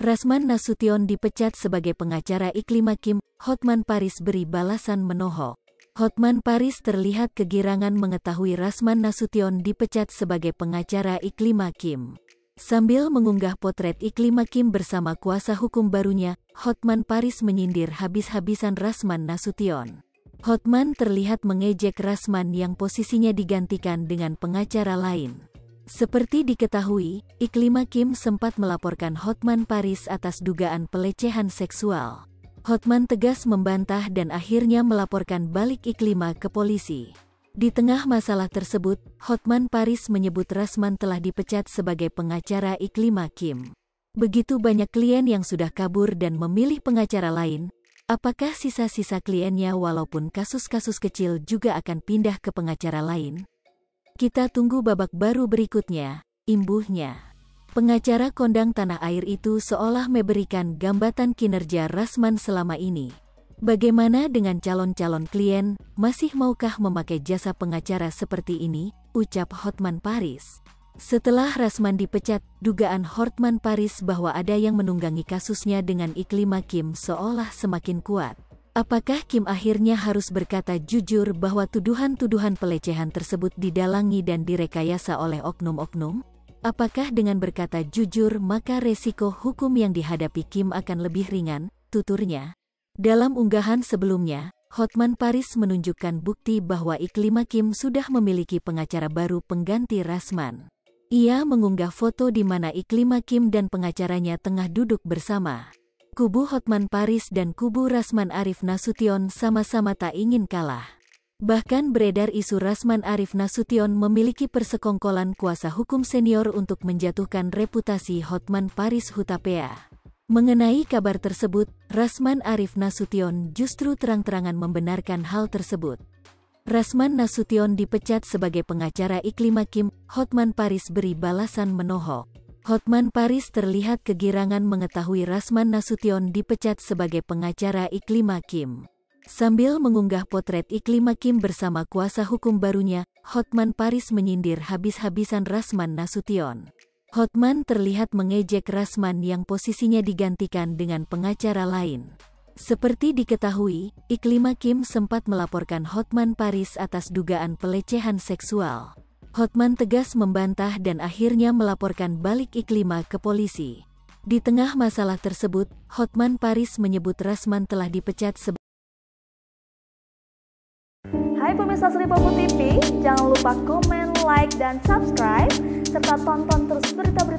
Rasman Nasution dipecat sebagai pengacara Iklima Kim, Hotman Paris beri balasan menohok. Hotman Paris terlihat kegirangan mengetahui Rasman Nasution dipecat sebagai pengacara Iklima Kim. Sambil mengunggah potret Iklima Kim bersama kuasa hukum barunya, Hotman Paris menyindir habis-habisan Rasman Nasution. Hotman terlihat mengejek Rasman yang posisinya digantikan dengan pengacara lain. Seperti diketahui, Iklima Kim sempat melaporkan Hotman Paris atas dugaan pelecehan seksual. Hotman tegas membantah dan akhirnya melaporkan balik Iklima ke polisi. Di tengah masalah tersebut, Hotman Paris menyebut Rasman telah dipecat sebagai pengacara Iklima Kim. Begitu banyak klien yang sudah kabur dan memilih pengacara lain, apakah sisa-sisa kliennya walaupun kasus-kasus kecil juga akan pindah ke pengacara lain? Kita tunggu babak baru berikutnya, imbuhnya. Pengacara kondang tanah air itu seolah memberikan gambaran kinerja Rasman selama ini. Bagaimana dengan calon-calon klien, masih maukah memakai jasa pengacara seperti ini, ucap Hotman Paris. Setelah Rasman dipecat, dugaan Hotman Paris bahwa ada yang menunggangi kasusnya dengan Iklima Kim seolah semakin kuat. Apakah Kim akhirnya harus berkata jujur bahwa tuduhan-tuduhan pelecehan tersebut didalangi dan direkayasa oleh oknum-oknum? Apakah dengan berkata jujur maka resiko hukum yang dihadapi Kim akan lebih ringan, tuturnya? Dalam unggahan sebelumnya, Hotman Paris menunjukkan bukti bahwa Iklima Kim sudah memiliki pengacara baru pengganti Rasman. Ia mengunggah foto di mana Iklima Kim dan pengacaranya tengah duduk bersama. Kubu Hotman Paris dan kubu Rasman Arif Nasution sama-sama tak ingin kalah. Bahkan beredar isu Rasman Arif Nasution memiliki persekongkolan kuasa hukum senior untuk menjatuhkan reputasi Hotman Paris Hutapea. Mengenai kabar tersebut, Rasman Arif Nasution justru terang-terangan membenarkan hal tersebut. Rasman Nasution dipecat sebagai pengacara Iklima Kim, Hotman Paris beri balasan menohok. Hotman Paris terlihat kegirangan mengetahui Rasman Nasution dipecat sebagai pengacara Iklima Kim. Sambil mengunggah potret Iklima Kim bersama kuasa hukum barunya, Hotman Paris menyindir habis-habisan Rasman Nasution. Hotman terlihat mengejek Rasman yang posisinya digantikan dengan pengacara lain. Seperti diketahui, Iklima Kim sempat melaporkan Hotman Paris atas dugaan pelecehan seksual. Hotman tegas membantah dan akhirnya melaporkan balik Iklima ke polisi. Di tengah masalah tersebut, Hotman Paris menyebut Rasman telah dipecat sebagai Hai pemirsa Sri Popo TV, jangan lupa komen, like, dan subscribe, serta tonton terus berita-berita